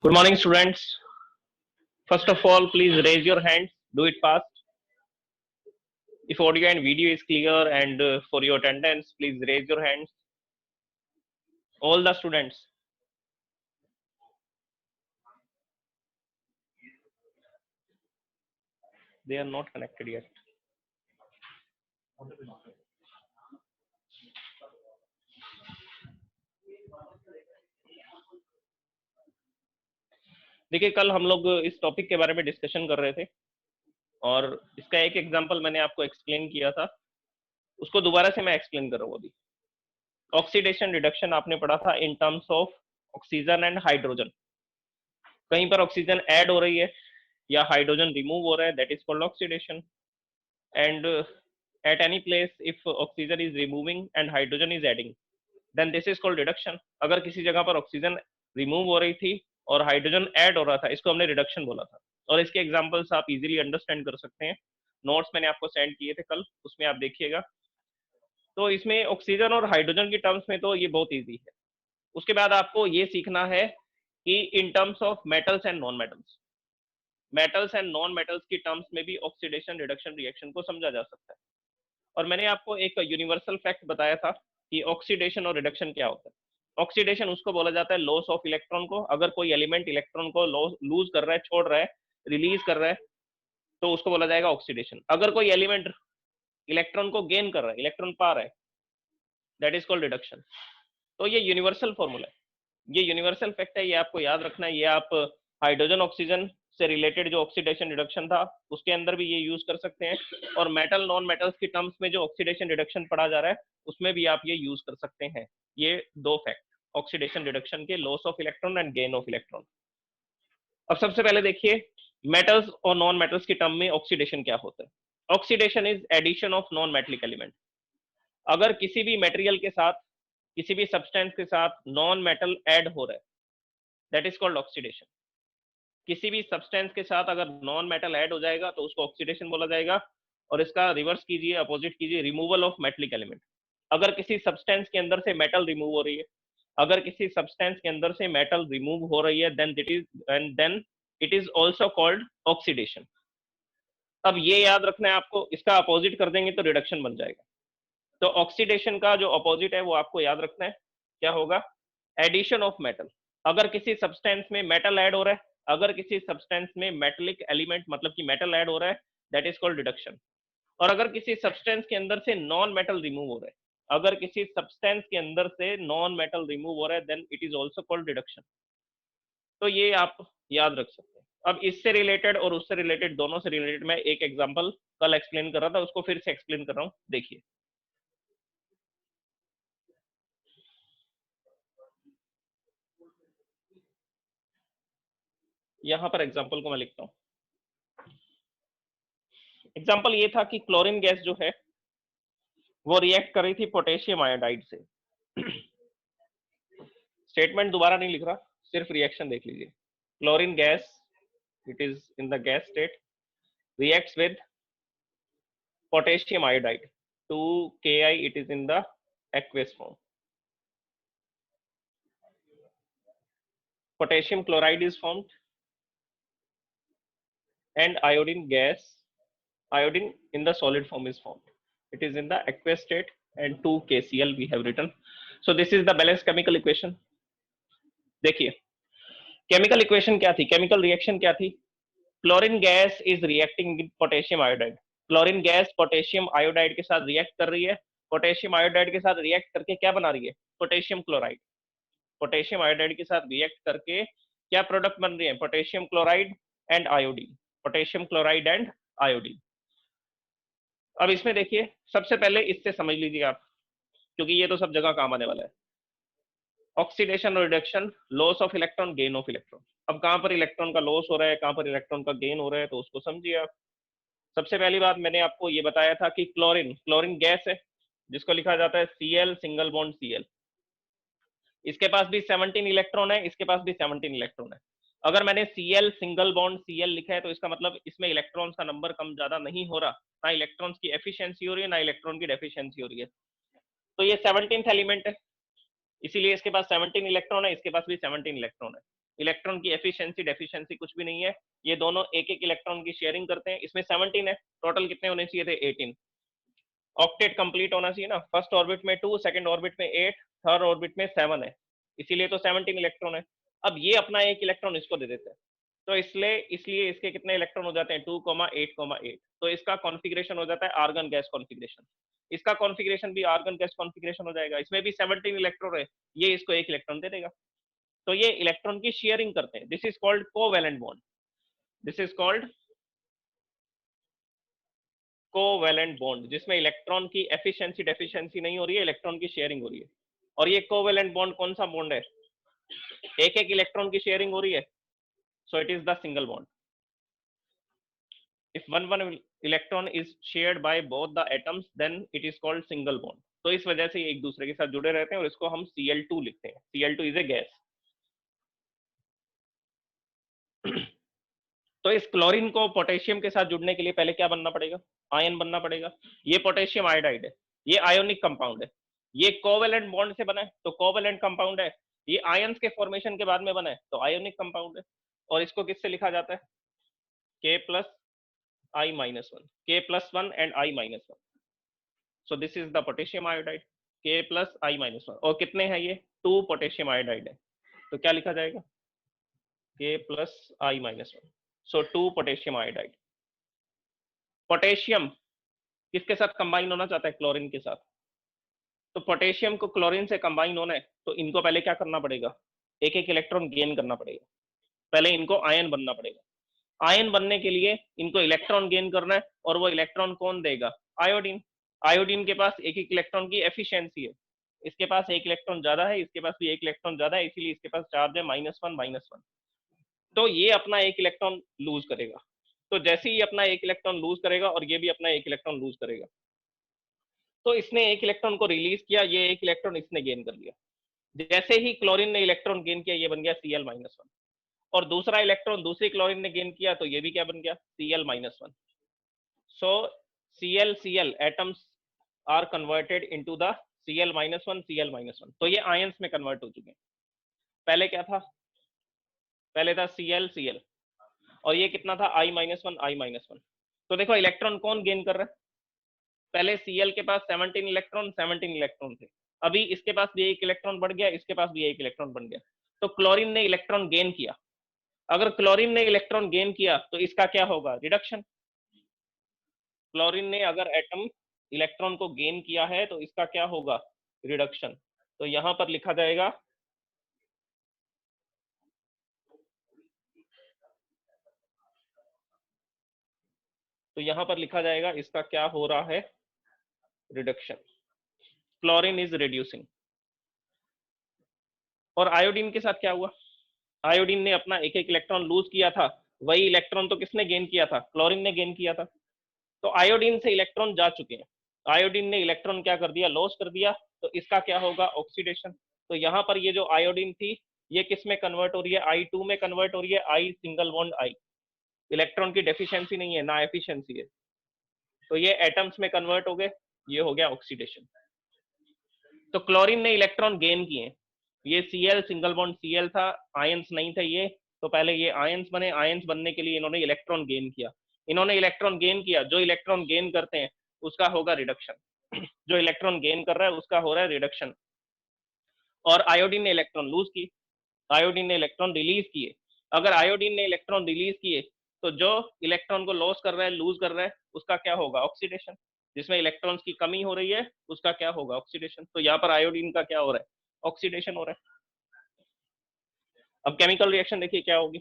Good morning, students. First of all, please raise your hands. Do it fast. If audio and video is clear and for your attendance, please raise your hands. All the students. They are not connected yet. देखिए, कल हम लोग इस topic के बारे में discussion कर रहे थे और इसका एक एग्जांपल मैंने आपको एक्सप्लेन किया था, उसको दोबारा से मैं एक्सप्लेन कर रहा हूँ अभी। ऑक्सीडेशन रिडक्शन आपने पढ़ा था in terms of oxygen and hydrogen. कहीं पर ऑक्सीजन ऐड हो रही है या हाइड्रोजन रिमूव हो रहा है, that is called oxidation. And at any place if oxygen is removing and hydrogen is adding, then this is called reduction. अगर किसी जगह पर ऑक्सीजन रिमूव हो रही थी और हाइड्रोजन ऐड हो रहा था, इसको हमने रिडक्शन बोला था। और इसके एग्जांपल्स आप इजीली अंडरस्टैंड कर सकते हैं। नोट्स मैंने आपको सेंड किए थे कल, उसमें आप देखिएगा। तो इसमें ऑक्सीजन और हाइड्रोजन की टर्म्स में तो ये बहुत इजी है। उसके बाद आपको ये सीखना है कि in terms of metals and non metals, metals and non metals की टर्म्स में भी ऑक्सीडेशन रिडक्शन रिएक्शन को समझा जा सकता है। और मैंने आपको एक यूनिवर्सल फैक्ट बताया था कि ऑक्सीडेशन और रिडक्शन क्या होता है। ऑक्सीडेशन उसको बोला जाता है लॉस ऑफ इलेक्ट्रॉन को। अगर कोई एलिमेंट इलेक्ट्रॉन को लूज कर रहा है, छोड़ रहा है, रिलीज कर रहा है, तो उसको बोला जाएगा ऑक्सीडेशन। अगर कोई एलिमेंट इलेक्ट्रॉन को गेन कर रहा है, इलेक्ट्रॉन पा रहा है, दैट इज कॉल्ड रिडक्शन। तो ये यूनिवर्सल फॉर्मूला है, ये यूनिवर्सल फैक्ट है, ये आपको याद रखना है। ये आप हाइड्रोजन ऑक्सीजन से रिलेटेड जो ऑक्सीडेशन रिडक्शन था उसके अंदर भी ये यूज कर सकते हैं, और मेटल नॉन मेटल्स की टर्म्स में जो ऑक्सीडेशन रिडक्शन पढ़ा जा रहा है उसमें भी आप ये यूज कर सकते हैं। ये दो फैक्ट ऑक्सीडेशन रिडक्शन के, loss of electron and gain of electron. अब सबसे पहले देखिए मेटल्स और नॉन मेटल्स की टर्म में ऑक्सीडेशन क्या होता है। Oxidation is addition of non metallic element. अगर किसी भी मेटेरियल के साथ, किसी भी सब्सटेंस के साथ नॉन मेटल ऐड हो रहा है, दैट इज कॉल्ड ऑक्सीडेशन। किसी भी सब्सटेंस के साथ अगर नॉन मेटल ऐड हो जाएगा तो उसको ऑक्सीडेशन बोला जाएगा। और इसका रिवर्स कीजिए, अपोजिट कीजिए, रिमूवल ऑफ मेटेलिक एलिमेंट। अगर किसी सब्सटेंस के अंदर से मेटल रिमूव हो रही है, अगर किसी सब्सटेंस के अंदर से मेटल रिमूव हो रही है, then it is also called oxidation. अब ये याद रखना है आपको, इसका अपोजिट कर देंगे तो रिडक्शन बन जाएगा। तो ऑक्सीडेशन का जो अपोजिट है वो आपको याद रखना है, क्या होगा? Addition of metal. अगर किसी सब्सटेंस में मेटल ऐड हो रहा है, अगर किसी सब्सटेंस में मेटेलिक एलिमेंट मतलब कि मेटल ऐड हो रहा है, दैट इज कॉल्ड रिडक्शन। और अगर किसी सब्सटेंस के अंदर से नॉन मेटल रिमूव हो रहा है, अगर किसी सब्सटेंस के अंदर से नॉन मेटल रिमूव हो रहा है, then it is also called reduction. तो ये आप याद रख सकते हैं। अब इससे रिलेटेड और उससे रिलेटेड, दोनों से रिलेटेड मैं एक एग्जांपल कल एक्सप्लेन कर रहा था, उसको फिर से एक्सप्लेन कर रहा हूं, देखिए। यहां पर एग्जांपल को मैं लिखता हूं। एग्जांपल ये था कि क्लोरीन गैस जो है वो रिएक्ट कर रही थी पोटेशियम आयोडाइड से। स्टेटमेंट दोबारा नहीं लिख रहा, सिर्फ रिएक्शन देख लीजिए। Chlorine gas, it is in the gas state, reacts with potassium iodide 2Ki, it is in the aqueous form. Potassium chloride is formed and iodine gas, iodine in the solid form is formed. It is in the aqueous state and 2KCl we have written. So this is the balanced chemical equation. देखिए chemical equation क्या थी, chemical reaction क्या थी? Chlorine gas is reacting with potassium iodide. Chlorine gas potassium iodide के साथ react कर रही है। पोटेशियम आयोडाइड के साथ रिएक्ट करके क्या बना रही है? Potassium chloride. पोटेशियम आयोडाइड के साथ रिएक्ट करके क्या प्रोडक्ट बन रही है? Potassium chloride and iodine. Potassium chloride and iodine. अब इसमें देखिए, सबसे पहले इससे समझ लीजिए आप, क्योंकि ये तो सब जगह काम आने वाला है। ऑक्सीडेशन और reduction, loss of electron, gain of electron. अब कहां पर इलेक्ट्रॉन का लॉस हो रहा है, कहां पर इलेक्ट्रॉन का गेन हो रहा है, तो उसको समझिए आप। सबसे पहली बात मैंने आपको ये बताया था कि क्लोरीन, क्लोरीन गैस है जिसको लिखा जाता है Cl सिंगल बॉन्ड Cl। इसके पास भी 17 इलेक्ट्रॉन है, इसके पास भी 17 इलेक्ट्रॉन है। अगर मैंने Cl सिंगल बॉन्ड Cl लिखा है तो इसका मतलब इसमें इलेक्ट्रॉन्स का नंबर कम ज्यादा नहीं हो रहा, ना इलेक्ट्रॉन्स की एफिशिएंसी हो रही है, ना इलेक्ट्रॉन की डेफिशिएंसी हो रही है। तो ये 17th एलिमेंट है, इसीलिए इसके पास 17 इलेक्ट्रॉन है, इसके पास भी 17 इलेक्ट्रॉन है। इलेक्ट्रॉन की एफिशिएंसी डेफिशिएंसी कुछ भी नहीं है, ये दोनों एक एक इलेक्ट्रॉन की शेयरिंग करते हैं। इसमें 17 है, टोटल कितने होने चाहिए थे? 18। ऑक्टेट कंप्लीट होना चाहिए ना, फर्स्ट ऑर्बिट में 2, सेकंड ऑर्बिट में 8, थर्ड ऑर्बिट में 7 है, इसीलिए तो 17 इलेक्ट्रॉन है। अब ये अपना एक इलेक्ट्रॉन इसको दे देते हैं, तो इसलिए इसलिए इसके कितने इलेक्ट्रॉन हो जाते हैं? 2,8,8। तो इसका कॉन्फ़िगरेशन हो जाता है आर्गन गैस कॉन्फ़िगरेशन। इसका कॉन्फ़िगरेशन भी आर्गन गैस कॉन्फ़िगरेशन हो जाएगा, इसमें भी 17 इलेक्ट्रॉन है, ये इसको एक इलेक्ट्रॉन दे देगा। तो ये इलेक्ट्रॉन की शेयरिंग करते हैं, this is called covalent bond. This is called covalent bond, जिसमें इलेक्ट्रॉन की एफिशिएंसी डेफिशिएंसी नहीं हो रही है, इलेक्ट्रॉन की शेयरिंग हो रही है। और ये कोवैलेंट बॉन्ड कौन सा बॉन्ड है? एक एक इलेक्ट्रॉन की शेयरिंग हो रही है, so it is the single bond. If one electron is shared by both the atoms, then it is called single bond. तो इस वजह से ये एक दूसरे के साथ जुड़े रहते हैं और इसको हम Cl2 लिखते हैं। Cl2 is a gas. तो इस क्लोरीन को पोटेशियम के साथ जुड़ने के लिए पहले क्या बनना पड़ेगा? आयन बनना पड़ेगा। ये पोटेशियम आयोडाइड है, ये आयोनिक कंपाउंड है, ये कोवैलेंट बॉन्ड से बना है तो कोवैलेंट कंपाउंड है, ये आयंस के फॉर्मेशन के बाद में बना है तो आयोनिक कंपाउंड है। और इसको किससे लिखा जाता है? K plus I minus 1, K plus 1 and I minus 1. So this is the potassium iodide, K plus I minus 1. और कितने हैं ये? 2 पोटेशियम आयोडाइड है, तो क्या लिखा जाएगा? K plus I minus 1. So 2 potassium iodide. Potassium किसके साथ कंबाइन होना चाहता है? क्लोरीन के साथ। तो पोटेशियम को क्लोरीन से कंबाइन होना है तो इनको पहले क्या करना पड़ेगा? एक एक इलेक्ट्रॉन गेन करना पड़ेगा, पहले इनको आयन बनना पड़ेगा। आयन बनने के लिए इनको इलेक्ट्रॉन गेन करना है, और वो इलेक्ट्रॉन कौन देगा? आयोडीन। आयोडीन के पास एक एक इलेक्ट्रॉन की एफिशिएंसी है, इसके पास एक इलेक्ट्रॉन ज्यादा है, इसके पास भी एक इलेक्ट्रॉन ज्यादा है, इसीलिए इसके पास चार्ज है -1 तो ये अपना एक इलेक्ट्रॉन लूज करेगा। तो जैसे ही अपना एक इलेक्ट्रॉन लूज करेगा और ये भी अपना एक इलेक्ट्रॉन लूज करेगा, तो इसने एक इलेक्ट्रॉन को रिलीज किया, ये एक इलेक्ट्रॉन इसने गेन कर लिया। जैसे ही क्लोरीन ने इलेक्ट्रॉन गेन किया, ये बन गया Cl-1, और दूसरा इलेक्ट्रॉन दूसरी क्लोरीन ने गेन किया तो ये भी क्या बन गया? Cl-1. So Cl atoms are converted into the Cl-1 तो ये आयंस में कन्वर्ट हो चुके हैं। पहले क्या था? पहले था Cl और ये कितना था? I-1 तो देखो इलेक्ट्रॉन कौन गेन कर रहा है? पहले Cl के पास 17 इलेक्ट्रॉन थे, अभी इसके पास भी एक इलेक्ट्रॉन बढ़ गया, इसके पास भी एक इलेक्ट्रॉन बढ़ गया, तो क्लोरीन ने इलेक्ट्रॉन गेन किया। अगर क्लोरीन ने इलेक्ट्रॉन गेन किया तो इसका क्या होगा? रिडक्शन। क्लोरीन ने अगर एटम इलेक्ट्रॉन को गेन किया है तो इसका क्या होगा? रिडक्शन। तो यहां पर लिखा जाएगा इसका क्या हो रहा है? रिडक्शन। Chlorine is reducing. और आयोडीन के साथ क्या हुआ? आयोडीन ने अपना एक एक इलेक्ट्रॉन लूज किया था, वही इलेक्ट्रॉन तो किसने गेन किया था? क्लोरीन ने गेन किया था। तो आयोडीन से इलेक्ट्रॉन जा चुके हैं, आयोडीन ने इलेक्ट्रॉन क्या कर दिया? लॉस कर दिया, तो इसका क्या होगा? ऑक्सीडेशन। तो यहाँ पर ये जो आयोडीन थी ये किस में कन्वर्ट हो रही है? I2 में कन्वर्ट हो रही है, I single bond I। Electron की डेफिशिएंसी नहीं है ना एफिशिएंसी है, तो ये एटम्स में कन्वर्ट हो गए, ये हो गया ऑक्सीडेशन। तो क्लोरीन ने इलेक्ट्रॉन गेन किए, ये Cl सिंगल बॉन्ड Cl था, आयंस नहीं थे ये, तो पहले ये आयंस बने, आयंस बनने के लिए इन्होंने इलेक्ट्रॉन गेन किया। इन्होंने इलेक्ट्रॉन गेन किया, जो इलेक्ट्रॉन गेन करते हैं उसका होगा रिडक्शन। जो इलेक्ट्रॉन गेन कर रहा है उसका हो रहा है रिडक्शन। और आयोडीन ने इलेक्ट्रॉन लूज की, आयोडीन ने इलेक्ट्रॉन रिलीज किए। अगर आयोडीन ने इलेक्ट्रॉन रिलीज किए तो जो इलेक्ट्रॉन को लॉस कर रहा है, लूज कर रहा है, उसका क्या होगा? ऑक्सीडेशन। जिसमें इलेक्ट्रॉन्स की कमी हो रही है उसका क्या होगा? ऑक्सीडेशन। तो यहाँ पर आयोडीन का क्या हो रहा है? ऑक्सीडेशन हो रहा है। अब केमिकल रिएक्शन देखिए क्या होगी,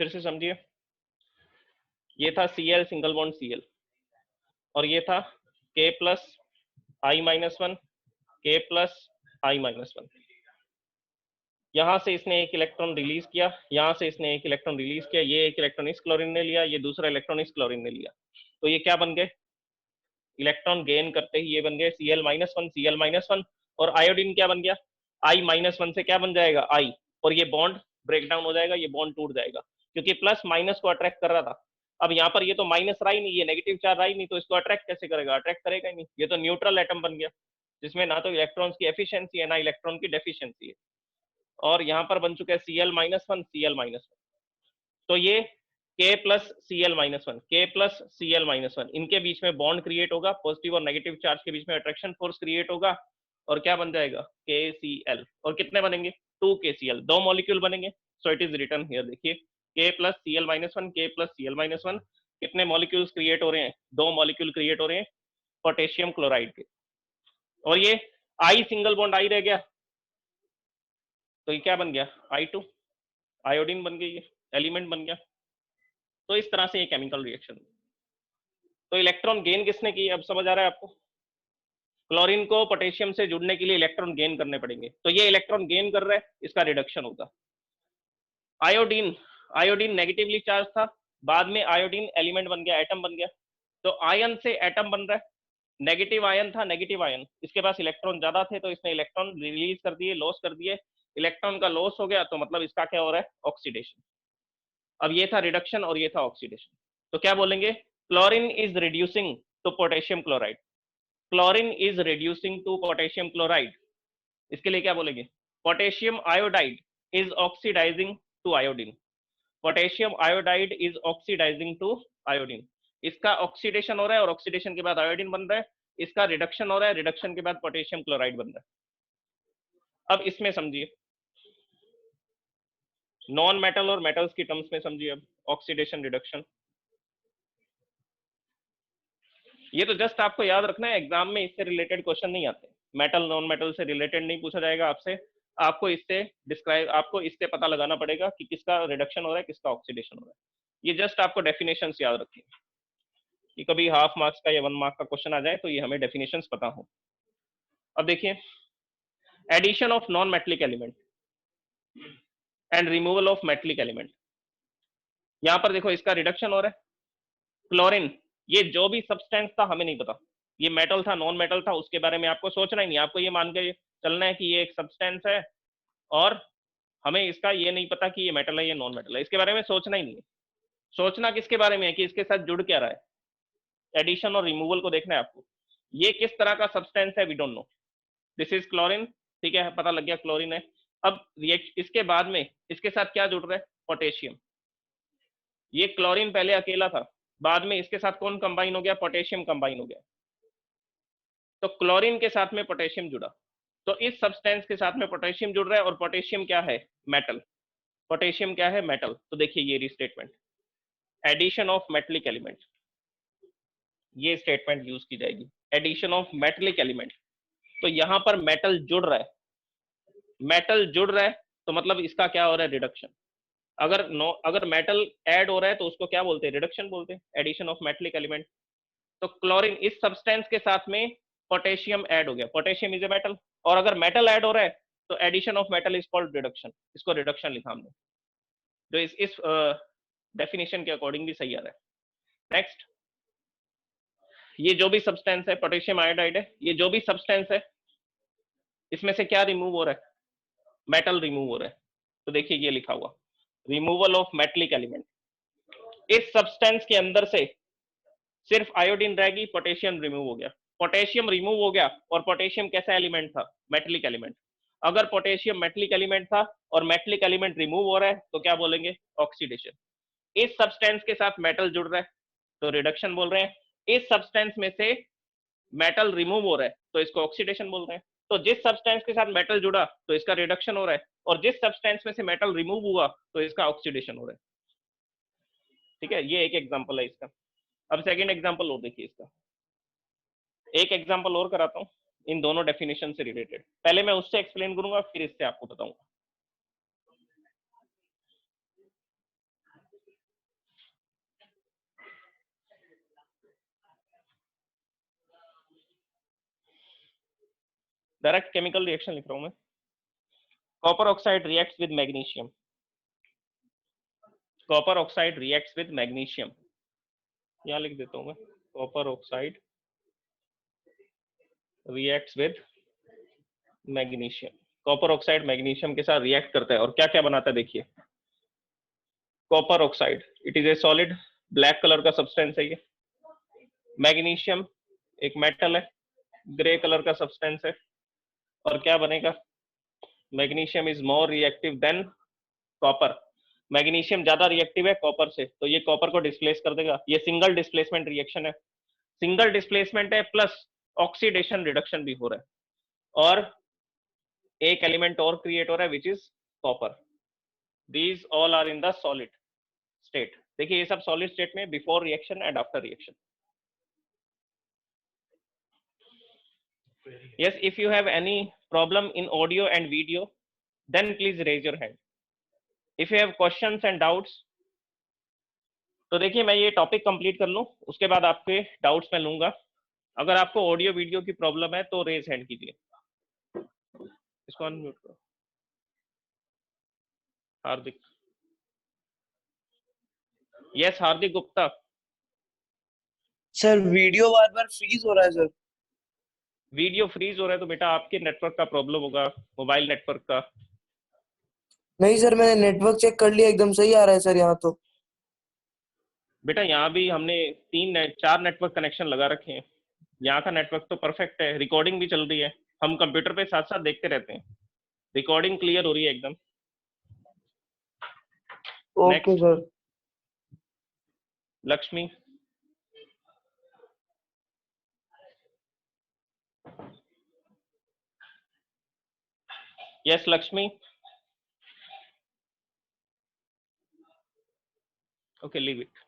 फिर से समझिए। ये था Cl सिंगल बॉन्ड Cl, और ये था K plus I-1, K plus I-1। यहाँ से इसने एक इलेक्ट्रॉन रिलीज किया, यहाँ से इसने एक इलेक्ट्रॉन रिलीज किया, ये एक इलेक्ट्रॉन इस क्लोरीन ने लिया, ये दूसरा इलेक्ट्रॉन इस क्लोरीन ने लिया, तो ये क्या बन गए? इलेक्ट्रॉन गेन करते ही ये बन गए Cl-1, और आयोडीन क्या बन गया? I-1 से क्या बन जाएगा? I, और ये बॉन्ड ब्रेक डाउन हो जाएगा, ये बॉन्ड टूट जाएगा, क्योंकि प्लस माइनस को अट्रैक्ट कर रहा था। अब यहाँ पर ये तो माइनस रहा ही नहीं, ये नेगेटिव चार्ज रहा ही नहीं, तो इसको अट्रैक्ट कैसे करेगा? अट्रैक्ट करेगा ही नहीं, ये तो न्यूट्रल एटम बन गया। जिसमें ना तो इलेक्ट्रॉन्स की एफिशिएंसी है ना इलेक्ट्रॉन की डेफिशिएंसी है, और यहाँ पर बन चुका है Cl-1 Cl-1। तो ये K plus Cl-1 K plus Cl-1 इनके बीच में बॉन्ड क्रिएट होगा, पॉजिटिव और नेगेटिव चार्ज के बीच में अट्रैक्शन फोर्स क्रिएट होगा, और क्या बन जाएगा KCl। और कितने बनेंगे 2KCl, 2 मॉलिक्यूल बनेंगे। So it is written here, देखिए K plus Cl-1 K plus Cl-1 कितने मॉलिक्यूल्स क्रिएट हो रहे हैं, 2 मॉलिक्यूल क्रिएट हो रहे हैं पोटेशियम क्लोराइड के। और ये I सिंगल बॉन्ड I रह गया, तो ये क्या बन गया I2, आयोडीन बन गई, ये एलिमेंट बन गया। तो इस तरह से ये केमिकल रिएक्शन। तो इलेक्ट्रॉन गेन किसने की, अब समझ आ रहा है आपको? क्लोरीन को पोटेशियम से जुड़ने के लिए इलेक्ट्रॉन गेन करने पड़ेंगे, तो ये इलेक्ट्रॉन गेन कर रहा है, इसका रिडक्शन होगा। आयोडीन, आयोडीन नेगेटिवली चार्ज था, बाद में आयोडीन एलिमेंट बन गया, एटम बन गया। तो आयन से एटम बन रहा है, नेगेटिव आयन था, नेगेटिव आयन, इसके पास इलेक्ट्रॉन ज्यादा थे तो इसने इलेक्ट्रॉन रिलीज कर दिए, लॉस कर दिए। इलेक्ट्रॉन का लॉस हो गया तो मतलब इसका क्या हो रहा है, ऑक्सीडेशन। अब ये था रिडक्शन और ये था ऑक्सीडेशन। तो क्या बोलेंगे, chlorine is reducing to potassium chloride, chlorine is reducing to potassium chloride. इसके लिए क्या बोलेंगे, potassium iodide is oxidizing to iodine, potassium iodide is oxidizing to iodine. इसका ऑक्सीडेशन हो रहा है और ऑक्सीडेशन के बाद आयोडीन बन रहा है, इसका रिडक्शन हो रहा है, रिडक्शन के बाद पोटेशियम क्लोराइड बन रहा है। अब इसमें समझिए, नॉन मेटल और मेटल्स की टर्म्स में समझिए। अब ऑक्सीडेशन रिडक्शन, ये तो जस्ट आपको याद रखना है, एग्जाम में इससे रिलेटेड क्वेश्चन नहीं आते, मेटल नॉन मेटल से रिलेटेड नहीं पूछा जाएगा आपसे। आपको इससे डिस्क्राइब, आपको इससे पता लगाना पड़ेगा कि किसका रिडक्शन हो रहा है, किसका ऑक्सीडेशन हो रहा है। ये जस्ट आपको डेफिनेशंस याद रखिए, कि कभी हाफ मार्क्स का या 1 मार्क का क्वेश्चन आ जाए तो ये हमें डेफिनेशंस पता हो। अब देखिए, addition of non metallic element and removal of metallic element. यहाँ पर देखो इसका रिडक्शन हो रहा है। क्लोरीन, ये जो भी सब्सटेंस था हमें नहीं पता, ये मेटल था नॉन मेटल था, उसके बारे में आपको सोचना ही नहीं, आपको ये मान के चलना है कि ये एक सब्सटेंस है और हमें इसका ये नहीं पता कि ये मेटल है ये नॉन मेटल है, इसके बारे में सोचना ही नहीं है। सोचना किसके बारे में है कि इसके साथ जुड़ क्या रहा है, एडिशन और रिमूवल को देखना है आपको। ये किस तरह का सब्सटेंस है, we don't know, this is chlorine, ठीक है, पता लग गया क्लोरीन है। अब इसके बाद में इसके साथ क्या जुड़ रहा है, पोटेशियम। ये क्लोरीन पहले अकेला था, बाद में इसके साथ कौन कंबाइन हो गया, पोटेशियम कंबाइन हो गया। तो क्लोरीन के साथ में पोटेशियम जुड़ा, तो इस सब्सटेंस के साथ में पोटेशियम जुड़ रहा है, और पोटेशियम क्या है, मेटल। पोटेशियम क्या है, मेटल। तो देखिए ये restatement, addition of metallic element, ये स्टेटमेंट यूज की जाएगी, एडिशन ऑफ मेटलिक एलिमेंट। तो यहां पर मेटल जुड़ रहा है, मेटल जुड़ रहा है तो मतलब इसका क्या हो रहा है, रिडक्शन। अगर मेटल ऐड हो रहा है तो उसको क्या बोलते हैं, रिडक्शन बोलते हैं, एडिशन ऑफ मेटलिक एलिमेंट। तो क्लोरीन, इस सब्सटेंस के साथ में पोटेशियम ऐड हो गया, पोटेशियम इज ए मेटल, और अगर मेटल ऐड हो रहा है तो addition of metal is called reduction, इसको रिडक्शन लिखा हमने। तो इस डेफिनेशन के अकॉर्डिंग भी सही आ रहा है। नेक्स्ट, ये जो भी सब्सटेंस है, पोटेशियम आयोडाइड है, ये जो भी सब्सटेंस है इसमें से क्या रिमूव हो रहा है, मेटल रिमूव हो रहा है। तो देखिए ये लिखा हुआ, रिमूवल ऑफ मेटलिक एलिमेंट। इस सब्सटेंस के अंदर से सिर्फ आयोडीन रहेगी, पोटेशियम रिमूव हो गया, पोटेशियम रिमूव हो गया, और पोटेशियम कैसा एलिमेंट था, मेटलिक एलिमेंट। अगर पोटेशियम मेटलिक एलिमेंट था और मेटलिक एलिमेंट रिमूव हो रहा है तो क्या बोलेंगे, ऑक्सीडेशन। इस सब्सटेंस के साथ मेटल जुड़ रहा है तो रिडक्शन बोल रहे हैं, इस सब्सटेंस में से मेटल रिमूव हो रहा है तो इसको ऑक्सीडेशन बोल रहे हैं। तो जिस सब्सटेंस के साथ मेटल जुड़ा तो इसका रिडक्शन हो रहा है, और जिस सब्सटेंस में से मेटल रिमूव हुआ तो इसका ऑक्सीडेशन हो रहा है। ठीक है, ये एक एग्जांपल है इसका। अब सेकंड एग्जांपल और देखिए इसका, एक एग्जांपल और कराता हूं इन दोनों डेफिनेशन से रिलेटेड। पहले मैं उससे एक्सप्लेन करूंगा फिर इससे आपको बताऊंगा। डायरेक्ट केमिकल रिएक्शन लिख रहा हूं मैं। Copper oxide reacts with magnesium, copper oxide reacts with magnesium, यहां लिख देता हूं मैं, copper oxide reacts with magnesium. Copper oxide magnesium के साथ रिएक्ट करता है और क्या क्या बनाता है देखिए। Copper oxide, it is a solid, black colour का सब्सटेंस है ये। मैग्नीशियम एक मेटल है, ग्रे कलर का सब्सटेंस है, और क्या बनेगा, magnesium is more reactive than copper. Magnesium ज्यादा रिएक्टिव है कॉपर से, तो ये कॉपर को डिस्प्लेस कर देगा। ये सिंगल डिस्प्लेसमेंट रिएक्शन है, सिंगल डिस्प्लेसमेंट है प्लस ऑक्सीडेशन रिडक्शन भी हो रहा है, और एक एलिमेंट और क्रिएट हो रहा है which is copper. These all are in the solid state. देखिए ये सब सॉलिड स्टेट में before reaction and after reaction. Yes, if you have any problem in audio and video, then please raise your hand. If you have questions and doubts, तो देखिए मैं ये topic complete कर लूं, उसके बाद आपके डाउट्स मैं लूंगा। अगर आपको ऑडियो वीडियो की प्रॉब्लम है तो रेज हैंड कीजिए। इसको अनम्यूट करो। हार्दिक, यस हार्दिक गुप्ता। सर वीडियो बार बार फ्रीज हो रहा है सर। वीडियो फ्रीज हो रहा है तो बेटा आपके नेटवर्क का प्रॉब्लम होगा, मोबाइल नेटवर्क का। नहीं सर, मैंने नेटवर्क चेक कर लिया, एकदम सही आ रहा है सर यहाँ तो। बेटा यहाँ भी हमने 4 नेटवर्क कनेक्शन लगा रखे हैं, यहाँ का नेटवर्क तो परफेक्ट है, रिकॉर्डिंग भी चल रही है, हम कंप्यूटर पे साथ साथ देखते रहते हैं, रिकॉर्डिंग क्लियर हो रही है एकदम। Okay sir. Lakshmi, yes Lakshmi, okay leave it.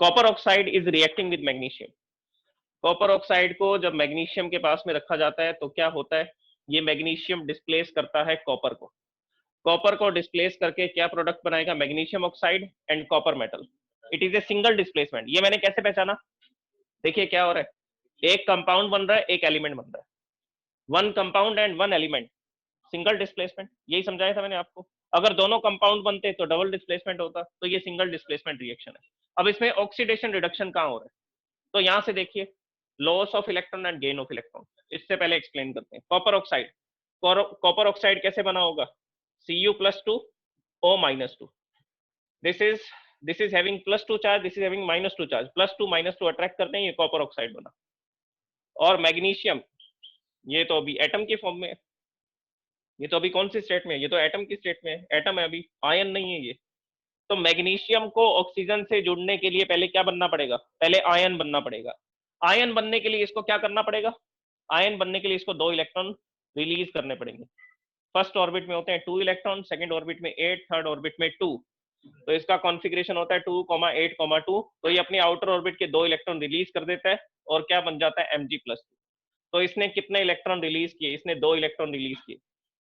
Copper oxide is reacting with magnesium. Copper oxide को जब मैग्नीशियम के पास में रखा जाता है तो क्या होता है, ये मैग्नीशियम डिस्प्लेस करता है कॉपर को। कॉपर को डिस्प्लेस करके क्या प्रोडक्ट बनाएगा, magnesium oxide and copper metal. It is a single displacement. ये मैंने कैसे पहचाना, देखिए क्या हो रहा है, एक कंपाउंड बन रहा है, एक एलिमेंट बन रहा है, one compound and one element, single displacement. यही समझाया था मैंने आपको। अगर दोनों कंपाउंड बनते तो डबल डिस्प्लेसमेंट होता, तो ये सिंगल डिस्प्लेसमेंट रिएक्शन है। अब इसमें ऑक्सीडेशन रिडक्शन कहाँ हो रहा है, तो यहां से देखिए, loss of electron and gain of electron. इससे पहले एक्सप्लेन करते हैं। कॉपर ऑक्साइड, कॉपर ऑक्साइड कैसे बना होगा, Cu+2 O-2। This is having +2 charge, this is having -2 charge, +2 -2 attract करते हैं, ये कॉपर ऑक्साइड बना। और मैग्नीशियम, ये तो अभी एटम की फॉर्म में है, ये तो अभी कौन सी स्टेट में है, ये तो एटम की स्टेट में है, एटम है अभी, आयन नहीं है ये। तो मैग्नीशियम को ऑक्सीजन से जुड़ने के लिए पहले क्या बनना पड़ेगा, पहले आयन बनना पड़ेगा। आयन बनने के लिए इसको क्या करना पड़ेगा, आयन बनने के लिए इसको 2 इलेक्ट्रॉन रिलीज करने पड़ेंगे। फर्स्ट ऑर्बिट में होते हैं 2 इलेक्ट्रॉन, सेकंड ऑर्बिट में 8, थर्ड ऑर्बिट में 2। तो इसका कॉन्फ़िगरेशन होता है 2,8,2। तो ये अपने आउटर ऑर्बिट के 2 इलेक्ट्रॉन रिलीज कर देता है, और क्या बन जाता है, Mg+2। तो इसने कितने इलेक्ट्रॉन रिलीज किए, इसने 2 इलेक्ट्रॉन रिलीज किए।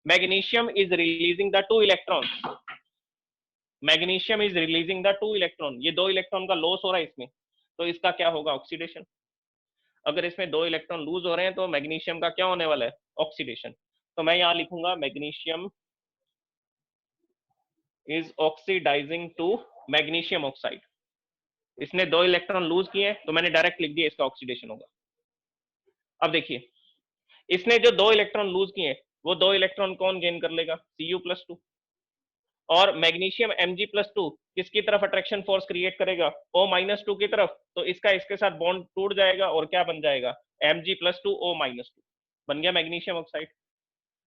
Magnesium is releasing the 2 electron, magnesium is releasing the 2 electron, ये 2 इलेक्ट्रॉन का लॉस हो रहा है इसमें, तो इसका क्या होगा, ऑक्सीडेशन। अगर इसमें 2 इलेक्ट्रॉन लूज हो रहे हैं तो मैग्नीशियम का क्या होने वाला है, ऑक्सीडेशन। तो मैं यहाँ लिखूंगा magnesium is oxidizing to magnesium oxide. इसने 2 इलेक्ट्रॉन लूज किए तो मैंने डायरेक्ट लिख दिया इसका ऑक्सीडेशन होगा। अब देखिए, इसने जो 2 इलेक्ट्रॉन लूज किए वो 2 इलेक्ट्रॉन कौन गेन कर लेगा, Cu+2। और मैग्नीशियम Mg+2 किसकी तरफ अट्रैक्शन फोर्स क्रिएट करेगा, O-2 की तरफ। तो इसका इसके साथ बॉन्ड टूट जाएगा और क्या बन जाएगा, Mg+2 O-2 बन गया मैग्नीशियम ऑक्साइड।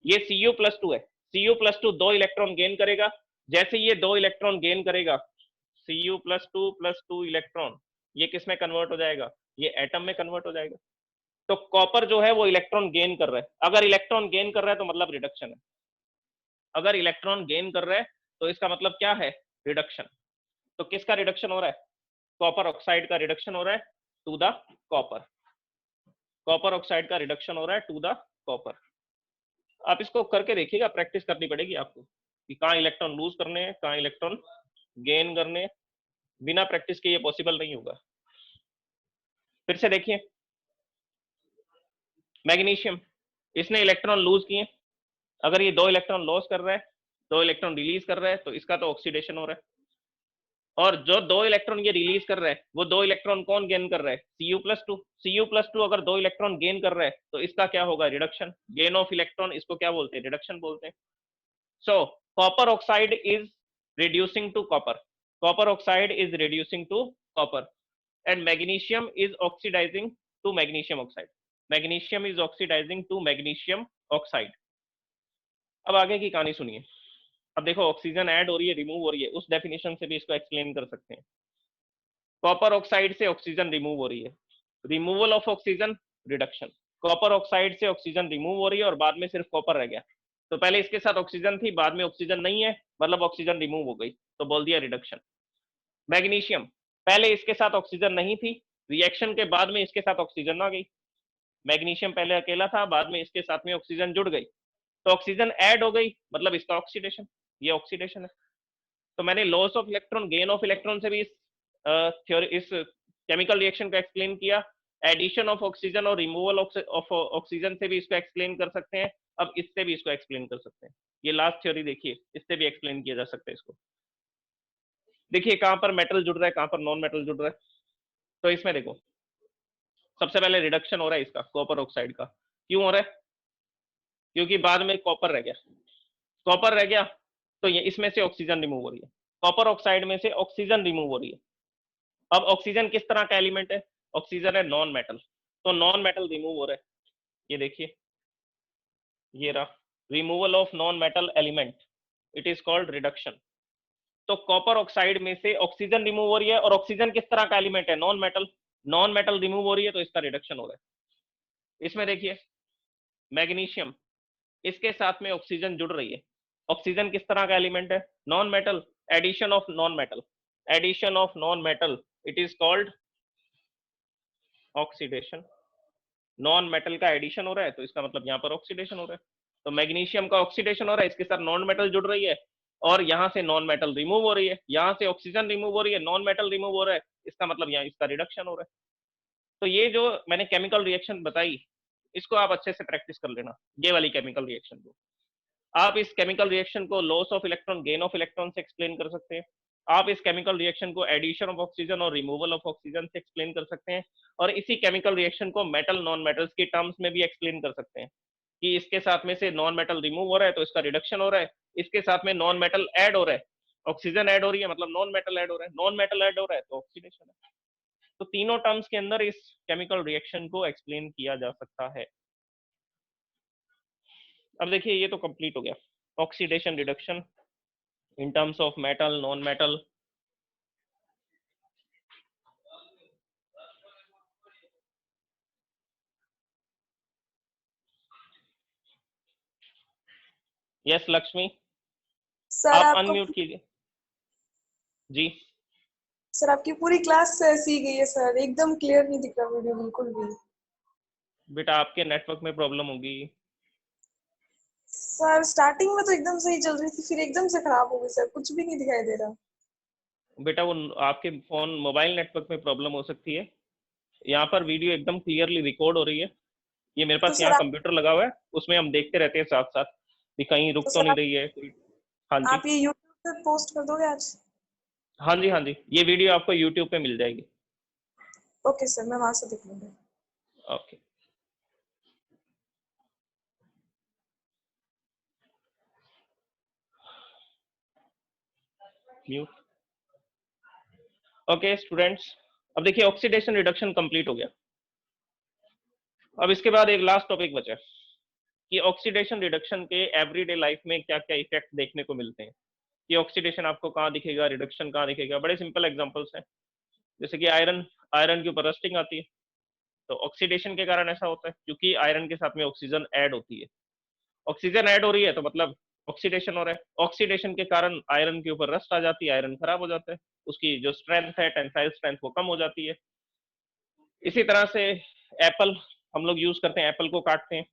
ये Cu+2 है, Cu+2 2 इलेक्ट्रॉन गेन करेगा। जैसे ये 2 इलेक्ट्रॉन गेन करेगा, Cu+2 + 2 इलेक्ट्रॉन, ये किस में कन्वर्ट हो जाएगा, ये एटम में कन्वर्ट हो जाएगा। तो कॉपर जो है वो इलेक्ट्रॉन गेन कर रहा है। अगर इलेक्ट्रॉन गेन कर रहा है तो मतलब रिडक्शन है, अगर इलेक्ट्रॉन गेन कर रहा है तो इसका मतलब क्या है, रिडक्शन। तो किसका रिडक्शन हो रहा है, कॉपर ऑक्साइड का रिडक्शन हो रहा है to the copper, copper oxide का रिडक्शन हो रहा है टू द कॉपर। आप इसको करके देखिएगा, प्रैक्टिस करनी पड़ेगी आपको कि कहाँ इलेक्ट्रॉन लूज करने हैं, कहाँ इलेक्ट्रॉन गेन करने हैं। बिना प्रैक्टिस के ये पॉसिबल नहीं होगा। फिर से देखिए, मैग्नीशियम, इसने इलेक्ट्रॉन लूज किए, अगर ये 2 इलेक्ट्रॉन लॉस कर रहा है, 2 इलेक्ट्रॉन रिलीज कर रहा है, तो इसका तो ऑक्सीडेशन हो रहा है। और जो 2 इलेक्ट्रॉन ये रिलीज कर रहा है वो 2 इलेक्ट्रॉन कौन गेन कर रहा है, Cu+2। Cu+2 अगर 2 इलेक्ट्रॉन गेन कर रहा है तो इसका क्या होगा, रिडक्शन। गेन ऑफ इलेक्ट्रॉन, इसको क्या बोलते हैं, रिडक्शन बोलते हैं। So copper oxide is reducing to copper, copper oxide is reducing to copper. and magnesium is oxidizing to magnesium oxide. Magnesium is oxidizing to magnesium oxide. अब आगे की कहानी सुनिए. अब देखो ऑक्सीजन ऐड हो रही है, रिमूव हो रही है, उस डेफिनेशन से भी इसको एक्सप्लेन कर सकते हैं. कॉपर ऑक्साइड से ऑक्सीजन रिमूव हो रही है, removal of oxygen, reduction. Copper oxide से ऑक्सीजन रिमूव हो रही है और बाद में सिर्फ कॉपर रह गया. तो पहले इसके साथ ऑक्सीजन थी, बाद में ऑक्सीजन नहीं है, मतलब ऑक्सीजन रिमूव हो गई, तो बोल दिया रिडक्शन. मैग्नीशियम, पहले इसके साथ ऑक्सीजन नहीं थी, रिएक्शन के बाद में इसके साथ ऑक्सीजन आ गई. मैग्नीशियम पहले अकेला था, बाद में इसके साथ में ऑक्सीजन जुड़ गई, तो ऑक्सीजन ऐड हो गई, मतलब इसका ऑक्सीडेशन. ये ऑक्सीडेशन है. तो मैंने loss of electron, gain of electron से भी इस थ्योरी, इस केमिकल रिएक्शन को एक्सप्लेन किया. एडिशन ऑफ ऑक्सीजन और रिमूवल ऑफ ऑक्सीजन से भी इसको एक्सप्लेन कर सकते हैं. अब इससे भी इसको एक्सप्लेन कर सकते हैं. ये लास्ट थ्योरी देखिए, इससे भी एक्सप्लेन किया जा सकता है इसको. देखिए कहां पर मेटल जुड़ रहा है, कहां पर नॉन मेटल जुड़ रहा है. तो इसमें देखो सबसे पहले रिडक्शन हो रहा है इसका, कॉपर ऑक्साइड का. क्यों हो रहा है? क्योंकि बाद में कॉपर रह गया. कॉपर रह गया तो ये इसमें से ऑक्सीजन रिमूव हो रही है. कॉपर ऑक्साइड में से ऑक्सीजन रिमूव हो रही है. अब ऑक्सीजन किस तरह का एलिमेंट है? ऑक्सीजन है नॉन मेटल, तो नॉन मेटल रिमूव हो रहा है. ये देखिए, ये रहा removal of non metal element, it is called reduction. तो कॉपर ऑक्साइड में से ऑक्सीजन रिमूव हो रही है, और ऑक्सीजन किस तरह का एलिमेंट है? Non metal. Non metal remove हो रही है, तो इसका रिडक्शन हो रहा है. इसमें देखिए मैग्नीशियम, इसके साथ में ऑक्सीजन जुड़ रही है. ऑक्सीजन किस तरह का एलिमेंट है? Non metal. Addition of non metal, addition of non metal, it is called oxidation. Non metal का एडिशन हो रहा है, तो इसका मतलब यहाँ पर ऑक्सीडेशन हो रहा है. तो मैग्नीशियम का ऑक्सीडेशन हो रहा है, इसके साथ नॉन मेटल जुड़ रही है, और यहाँ से नॉन मेटल रिमूव हो रही है, यहाँ से ऑक्सीजन रिमूव हो रही है, नॉन मेटल रिमूव हो रहा है, इसका मतलब यहाँ इसका रिडक्शन हो रहा है. तो ये जो मैंने केमिकल रिएक्शन बताई, इसको आप अच्छे से प्रैक्टिस कर लेना. ये वाली केमिकल रिएक्शन को आप, इस केमिकल रिएक्शन को loss of electron, gain of electron से एक्सप्लेन कर सकते हैं. आप इस केमिकल रिएक्शन को एडिशन ऑफ ऑक्सीजन और रिमूवल ऑफ ऑक्सीजन से एक्सप्लेन कर सकते हैं. और इसी केमिकल रिएक्शन को मेटल नॉन मेटल्स की टर्म्स में भी एक्सप्लेन कर सकते हैं कि इसके साथ में से नॉन मेटल रिमूव हो रहा है, तो इसका रिडक्शन हो रहा है. इसके साथ में नॉन मेटल ऐड हो रहा है, ऑक्सीजन ऐड हो रही है, मतलब नॉन मेटल ऐड हो रहा है. नॉन मेटल ऐड हो रहा है तो ऑक्सीडेशन है. तो तीनों टर्म्स के अंदर इस केमिकल रिएक्शन को एक्सप्लेन किया जा सकता है. अब देखिए ये तो कंप्लीट हो गया, oxidation reduction in terms of metal, non metal. Yes Lakshmi, sir आप आपका अनम्यूट कीजिए. जी सर आपकी पूरी क्लास ऐसी ही गई है सर, एकदम क्लियर नहीं दिख रहा वीडियो बिल्कुल भी. बेटा आपके नेटवर्क में प्रॉब्लम होगी. सर स्टार्टिंग में तो एकदम सही चल रही थी, फिर एकदम से खराब हो गई सर, कुछ भी नहीं दिखाई दे रहा. बेटा वो आपके फोन मोबाइल नेटवर्क में प्रॉब्लम हो सकती है. यहाँ पर वीडियो एकदम क्लियरली रिकॉर्ड हो रही है. ये मेरे तो पास सर यहाँ कंप्यूटर लगा हुआ है, उसमें हम देखते रहते हैं साथ साथ कि कहीं रुक तो सर नहीं रही है. हाँ जी, आप ये यूट्यूब पे पोस्ट कर दोगे आज? हाँ जी, हाँ जी, ये वीडियो आपको यूट्यूब पे मिल जाएगी. ओके सर, मैं वहां से देख लूंगी. ओके. म्यूट. ओके स्टूडेंट्स, अब देखिए ऑक्सीडेशन रिडक्शन कंप्लीट हो गया. अब इसके बाद एक लास्ट टॉपिक बचा है कि ऑक्सीडेशन रिडक्शन के एवरीडे लाइफ में क्या क्या इफेक्ट देखने को मिलते हैं. कि ऑक्सीडेशन आपको कहाँ दिखेगा, रिडक्शन कहाँ दिखेगा. बड़े सिंपल एग्जांपल्स हैं, जैसे कि आयरन, आयरन के ऊपर रस्टिंग आती है, तो ऑक्सीडेशन के कारण ऐसा होता है क्योंकि आयरन के साथ में ऑक्सीजन ऐड होती है. ऑक्सीजन ऐड हो रही है तो मतलब ऑक्सीडेशन हो रहा है. ऑक्सीडेशन के कारण आयरन के ऊपर रस्ट आ जाती है, आयरन खराब हो जाता है, उसकी जो स्ट्रेंथ है, टेंसाइल स्ट्रेंथ, वो कम हो जाती है. इसी तरह से एप्पल हम लोग यूज करते हैं, एप्पल को काटते हैं,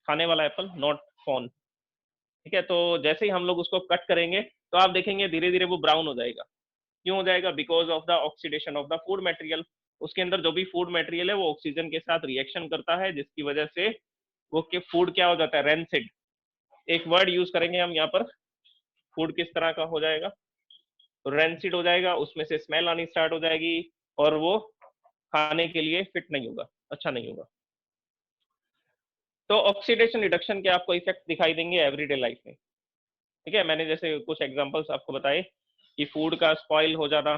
खाने वाला एप्पल, नॉट फोन. ठीक है, तो जैसे ही हम लोग उसको कट करेंगे तो आप देखेंगे धीरे धीरे वो ब्राउन हो जाएगा. क्यों हो जाएगा? Because of the oxidation of the food material. उसके अंदर जो भी फूड मटेरियल है वो ऑक्सीजन के साथ रिएक्शन करता है, जिसकी वजह से वो के फूड क्या हो जाता है? रेंसिड. एक वर्ड यूज करेंगे हम यहाँ पर, फूड किस तरह का हो जाएगा? तो रेंसिड हो जाएगा, उसमें से स्मेल आनी स्टार्ट हो जाएगी, और वो खाने के लिए फिट नहीं होगा, अच्छा नहीं होगा. तो ऑक्सीडेशन रिडक्शन के आपको इफेक्ट दिखाई देंगे एवरीडे लाइफ में. ठीक है, मैंने जैसे कुछ एग्जांपल्स आपको बताए कि फूड का स्पॉइल हो जाना,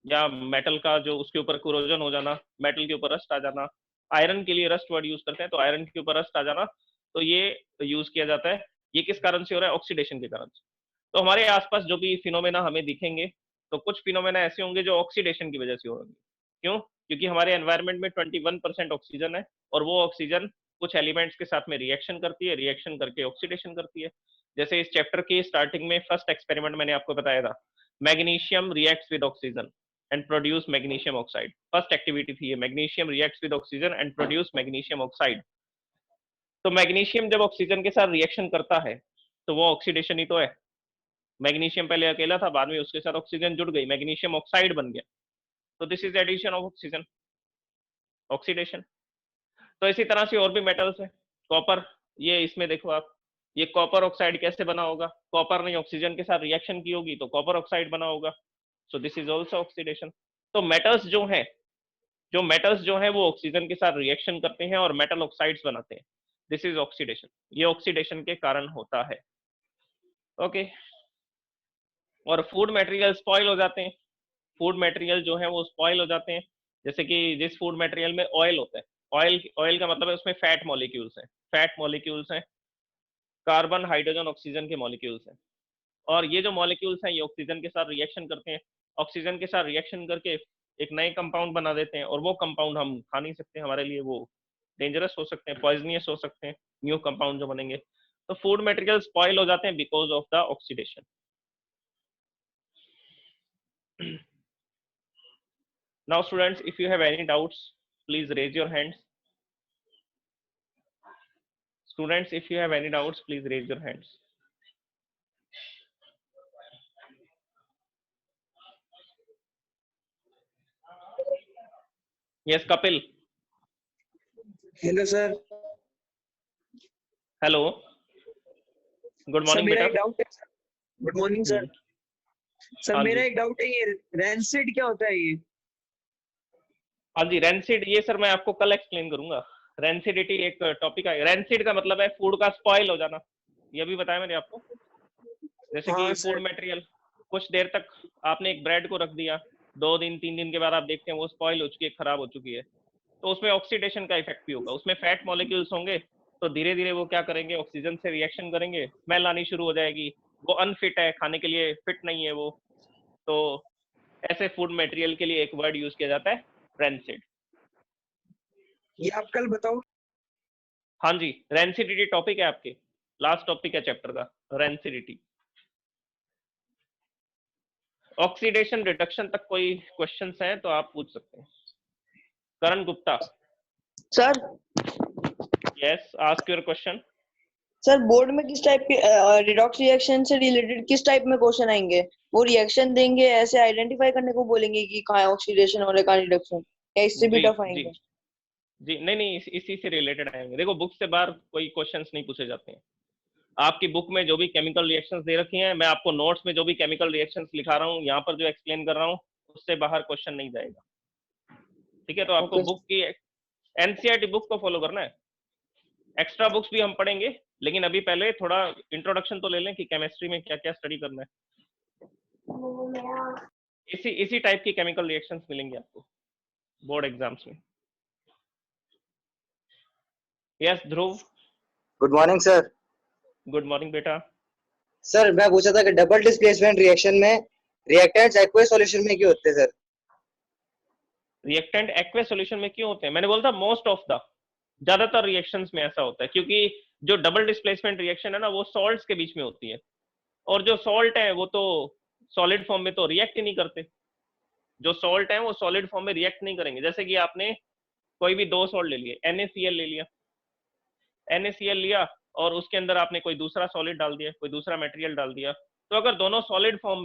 या मेटल का जो उसके ऊपर कोरोजन हो जाना, मेटल के ऊपर रस्ट आ जाना, आयरन के लिए रस्ट वर्ड यूज करते हैं, तो आयरन के ऊपर रस्ट आ जाना, तो ये यूज किया जाता है। ये किस कारण से हो रहा है? ऑक्सीडेशन के कारण से। तो हमारे आसपास जो भी फिनोमेना हमें दिखेंगे, तो कुछ फिनोमेना ऐसे होंगे जो ऑक्सीडेशन की वजह से होंगे। क्यों? क्योंकि हमारे एनवायरनमेंट में 21% ऑक्सीजन है, और वो ऑक्सीजन कुछ एलिमेंट्स के साथ में रिएक्शन करती है, रिएक्शन करके ऑक्सीडेशन करती है। जैसे इस चैप्टर की स्टार्टिंग में फर्स्ट एक्सपेरिमेंट मैंने आपको बताया था, magnesium reacts with oxygen and produce magnesium oxide. First activity थी ये, magnesium reacts with oxygen and produce magnesium oxide. तो मैग्नीशियम जब ऑक्सीजन के साथ रिएक्शन करता है, तो वो ऑक्सीडेशन ही तो है। मैग्नीशियम पहले अकेला था, बाद में उसके साथ ऑक्सीजन जुड़ गई, मैग्नीशियम ऑक्साइड बन गया, तो this is addition of oxygen, oxidation. तो इसी तरह से और भी मेटल्स है, कॉपर, ये इसमें देखो आप, ये कॉपर ऑक्साइड कैसे बना होगा? कॉपर ने ऑक्सीजन के साथ रिएक्शन की होगी तो कॉपर ऑक्साइड बना होगा, so this is also oxidation. तो मेटल्स जो है वो ऑक्सीजन के साथ रिएक्शन करते हैं और मेटल ऑक्साइड्स बनाते हैं, दिस इज ऑक्सीडेशन। ये ऑक्सीडेशन के कारण होता है। ओके। और फूड मटेरियल स्पॉइल हो जाते हैं, फूड मटेरियल जो है वो स्पॉइल हो जाते हैं। जैसे कि जिस फूड मटेरियल में ऑयल होता है, ऑयल का मतलब है उसमें फैट मॉलिक्यूल्स हैं, फैट मॉलिक्यूल्स हैं, कार्बन हाइड्रोजन ऑक्सीजन के मॉलिक्यूल्स हैं, और ये जो मॉलिक्यूल्स हैं ये ऑक्सीजन के साथ रिएक्शन करते हैं, ऑक्सीजन के साथ रिएक्शन करके एक नए कंपाउंड बना देते हैं, और वो कंपाउंड हम खा नहीं सकते, हमारे लिए वो डेंजरस हो सकते हैं, पॉइजनियस हो सकते हैं, न्यू कंपाउंड जो बनेंगे। तो फूड मटेरियल स्पॉइल हो जाते हैं because of the oxidation. Now students, if you have any doubts, please raise your hands. Students, if you have any doubts, please raise your hands. Yes, Kapil. Hello sir. Hello. Good sir morning, मेरा बेटा। एक doubt है। Good morning sir. Sir हाँ मेरा जी, एक doubt है, ये rancid क्या होता है ये? हाँ जी, रैंसिड, ये सर मैं आपको कल एक्सप्लेन करूंगा। रैंसिडिटी एक टॉपिक है। रैंसिड का मतलब है फूड का स्पॉइल हो जाना, ये भी बताया मैंने आपको। जैसे कि हाँ फूड सर। मटेरियल कुछ देर तक आपने एक ब्रेड को रख दिया, 2 दिन 3 दिन के बाद आप देखते हैं वो स्पॉइल हो चुकी है, खराब हो चुकी है, तो उसमें ऑक्सीडेशन का इफेक्ट भी होगा, उसमें फैट मॉलिक्यूल्स होंगे, तो धीरे धीरे वो क्या करेंगे, ऑक्सीजन से रिएक्शन करेंगे, स्मेल आनी शुरू हो जाएगी, वो अनफिट है, खाने के लिए फिट नहीं है वो। तो ऐसे फूड मटेरियल के लिए एक वर्ड यूज किया जाता है, रैंसिड। ये आप कल बताओ। हाँ जी, रैंसिडिटी टॉपिक है आपके, लास्ट टॉपिक है चैप्टर का, रैंसिडिटी। ऑक्सीडेशन रिडक्शन तक कोई क्वेश्चंस हैं तो आप पूछ सकते हैं। Karan Gupta, sir yes, ask your question. Sir board में किस टाइप के रिडॉक्स रिएक्शन से रिलेटेड किस टाइप में क्वेश्चन आएंगे? वो रिएक्शन देंगे, ऐसे आइडेंटिफाई करने को बोलेंगे कि कहाँ ऑक्सीडेशन और कहाँ रिडक्शन, या इससे भी जी टफ जी आएंगे? जी, नहीं नहीं, इसी से रिलेटेड आएंगे। देखो, बुक से बाहर कोई क्वेश्चंस नहीं पूछे जाते हैं। आपकी बुक में जो भी केमिकल रिएक्शंस दे रखी हैं, मैं आपको नोट्स में जो भी केमिकल रिएक्शंस लिखा रहा हूँ, यहाँ पर जो एक्सप्लेन कर रहा हूँ, उससे बाहर क्वेश्चन नहीं जाएगा। ठीक है, तो आपको ओके बुक की एनसीईआरटी बुक को फॉलो करना है। एक्स्ट्रा बुक्स भी हम पढ़ेंगे, लेकिन अभी पहले थोड़ा इंट्रोडक्शन तो ले लें कि केमिस्ट्री में क्या क्या स्टडी करना है। इसी टाइप की केमिकल रिएक्शंस मिलेंगे आपको बोर्ड एग्जाम्स में। Yes Dhruv, good morning sir. Good morning बेटा। सर मैं पूछा था कि डबल डिस्प्लेसमेंट रिएक्शन में रिएक्टेंट्स एक्वस सॉल्यूशन में क्यों होते हैं सर? रिएक्टेंट एक्वस सॉल्यूशन में क्यों होते हैं? मैंने बोला था मोस्ट ऑफ द, ज्यादातर रिएक्शंस में ऐसा होता है, क्योंकि जो डबल डिस्प्लेसमेंट रिएक्शन है ना, वो सॉल्ट्स के बीच में होती है, और जो सॉल्ट है वो तो सॉलिड फॉर्म में तो रिएक्ट ही नहीं करते। जो सॉल्ट है वो सॉलिड फॉर्म में रिएक्ट नहीं करेंगे। जैसे कि आपने कोई भी 2 सॉल्ट ले लिए, NaCl ले लिया, NaCl लिया, और उसके अंदर आपने कोई दूसरा सॉलिड डाल दिया, कोई दूसरा मटेरियल डाल दिया, तो अगर दोनों सॉलिड फॉर्म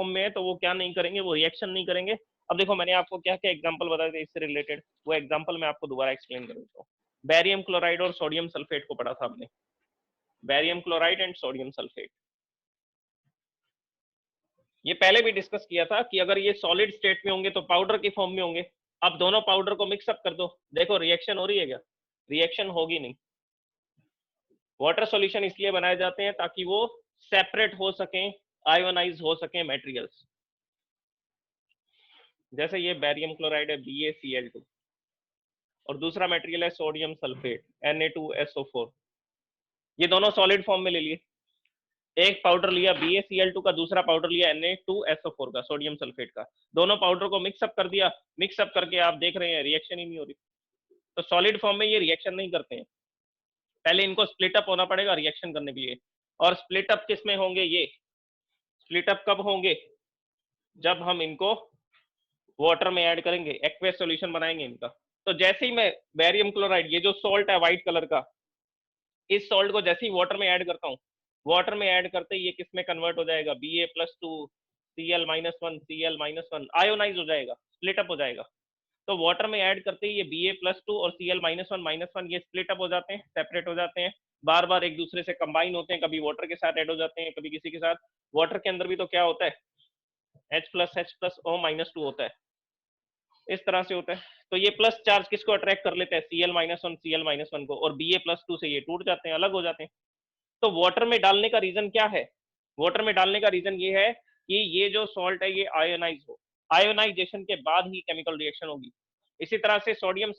में है तो वो क्या नहीं करेंगे, वो रिएक्शन नहीं करेंगे। अब देखो, मैंने आपको क्या क्या एग्जांपल बताए थे इससे रिलेटेड, वो एग्जांपल मैं आपको दोबारा एक्सप्लेन कर देता हूँ। बैरियम क्लोराइड और सोडियम सल्फेट को पढ़ा था आपने, barium chloride and sodium sulphate. ये पहले भी डिस्कस किया था कि अगर ये सॉलिड स्टेट में होंगे तो पाउडर की फॉर्म में होंगे। अब दोनों पाउडर को मिक्सअप कर दो, देखो रिएक्शन हो रही है क्या? रिएक्शन होगी नहीं। वाटर सॉल्यूशन इसलिए बनाए जाते हैं ताकि वो सेपरेट हो सकें, आयोनाइज हो सकें मटेरियल्स। जैसे ये बैरियम क्लोराइड है BaCl2 और दूसरा मटेरियल है सोडियम सल्फेट Na2SO4। ये दोनों सॉलिड फॉर्म में ले लिए, एक पाउडर लिया BaCl2 का, दूसरा पाउडर लिया Na2SO4 का, सोडियम सल्फेट का। दोनों पाउडर को मिक्सअप कर दिया, मिक्सअप करके आप देख रहे हैं रिएक्शन ही नहीं हो रही। तो सॉलिड फॉर्म में ये रिएक्शन नहीं करते हैं, पहले इनको स्प्लिट अप होना पड़ेगा रिएक्शन करने के लिए। और स्प्लिट अप किस में होंगे? ये स्प्लिट अप कब होंगे? जब हम इनको वाटर में ऐड करेंगे, एक्वेस सॉल्यूशन बनाएंगे इनका। तो जैसे ही मैं बैरियम क्लोराइड, ये जो सॉल्ट है व्हाइट कलर का, इस सॉल्ट को जैसे ही वाटर में ऐड करता हूँ, वाटर में ऐड करते ही ये किस में कन्वर्ट हो जाएगा? Ba+2 Cl-1 Cl-1 आयोनाइज हो जाएगा, स्प्लिट अप हो जाएगा। तो वाटर में ऐड करते ही ये Ba+2 और Cl-1 ये स्प्लिट अप हो जाते हैं, सेपरेट हो जाते हैं, बार बार एक दूसरे से कंबाइन होते हैं, कभी वाटर के साथ ऐड हो जाते हैं, कभी किसी के साथ। वाटर के अंदर भी तो क्या होता है? H+H+O-2 होता है, इस तरह से होता है। तो ये प्लस चार्ज किसको अट्रैक्ट कर लेते हैं? Cl-1 को, और Ba+2 से ये टूट जाते हैं, अलग हो जाते हैं। तो वाटर में डालने का रीजन क्या है? वाटर में डालने का रीजन ये है कि ये जो सॉल्ट है ये आयोनाइज हो, आयोनाइजेशन के बाद ही केमिकल रिएक्शन होगी। इसी तरह से सोडियम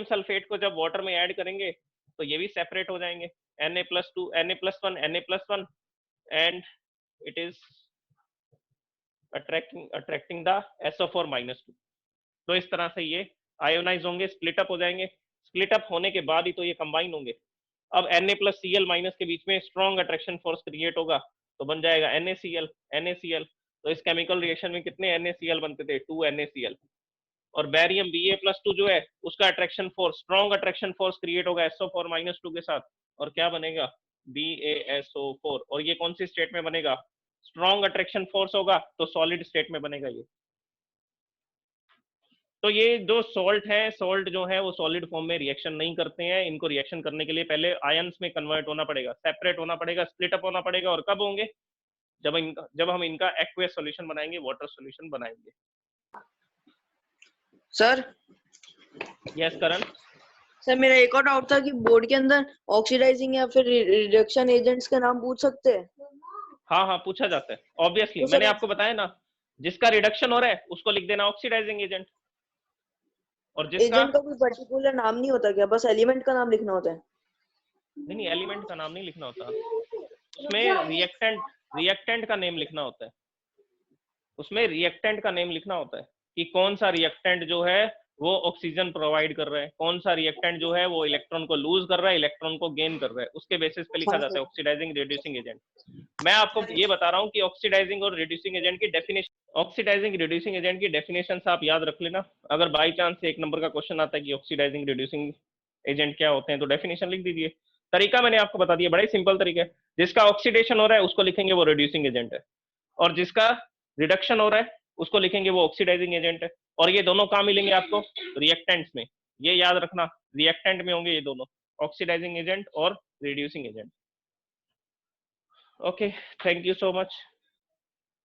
सल्फेट को जब वाटर में ऐड करेंगे तो ये भी सेपरेट हो जाएंगे, Na+2 Na+1 and it is attracting the SO4-2। तो इस तरह से ये आयोनाइज होंगे, स्प्लिट अप हो जाएंगे। स्प्लिट अप होने के बाद ही तो ये कंबाइन होंगे। अब Na+Cl- के बीच में स्ट्रॉन्ग अट्रैक्शन फोर्स क्रिएट होगा, तो बन जाएगा NaCl। तो इस केमिकल रिएक्शन में कितने NaCl बनते थे? 2 NaCl। और बैरियम Ba+2 जो है उसका attraction force, strong attraction force create होगा SO4-2 के साथ, और क्या बनेगा? BaSO4। और ये कौन सी स्टेट में बनेगा? स्ट्रॉन्ग अट्रैक्शन फोर्स होगा तो सॉलिड स्टेट में बनेगा ये। तो ये जो सॉल्ट है, सॉल्ट जो है वो सॉलिड फॉर्म में रिएक्शन नहीं करते हैं। इनको रिएक्शन करने के लिए पहले आयंस में कन्वर्ट होना पड़ेगा, सेपरेट होना पड़ेगा, स्प्लिट अप होना पड़ेगा। और कब होंगे? जब हम इनका एक्वेस सॉल्यूशन बनाएंगे, वाटर सॉल्यूशन बनाएंगे। सर यस करण। सर मेरा एक और डाउट था कि बोर्ड के अंदर ऑक्सीडाइजिंग या फिर रिडक्शन एजेंट्स का नाम पूछ सकते हैं? हाँ पूछा जाता है ऑब्वियसली। तो मैंने आपको बताया ना, जिसका रिडक्शन हो रहा है उसको लिख देना ऑक्सीडाइजिंग एजेंट, और जिसका एजेंट का कोई पर्टिकुलर नाम नहीं होता क्या? बस एलिमेंट का नाम लिखना होता है? नहीं, एलिमेंट का नाम नहीं लिखना होता, उसमें रिएक्टेंट का नेम लिखना होता है। उसमें रिएक्टेंट का नेम लिखना होता है कि कौन सा रिएक्टेंट जो है वो ऑक्सीजन प्रोवाइड कर रहा है, कौन सा रिएक्टेंट जो है वो इलेक्ट्रॉन को लूज कर रहा है, इलेक्ट्रॉन को गेन कर रहा है, उसके बेसिस पे लिखा जाता है ऑक्सीडाइजिंग रिड्यूसिंग एजेंट। मैं आपको ये बता रहा हूँ कि ऑक्सीडाइजिंग और रिड्यूसिंग एजेंट की डेफिनेशन, ऑक्सीडाइजिंग रिड्यूसिंग एजेंट की डेफिनेशन आप याद रख लेना। अगर बाई चांस एक नंबर का क्वेश्चन आता है कि ऑक्सीडाइजिंग रिड्यूसिंग एजेंट क्या होते हैं, तो डेफिनेशन लिख दीजिए। तरीका मैंने आपको बता दिया, बड़ा ही सिंपल तरीका है। जिसका ऑक्सीडेशन हो रहा है उसको लिखेंगे वो रिड्यूसिंग एजेंट है, और जिसका रिडक्शन हो रहा है उसको लिखेंगे वो ऑक्सीडाइजिंग एजेंट है। और ये दोनों कहाँ मिलेंगे आपको? रिएक्टेंट्स में। ये याद रखना, रिएक्टेंट में होंगे ये दोनों, ऑक्सीडाइजिंग एजेंट और reducing agent. Okay, thank you so much.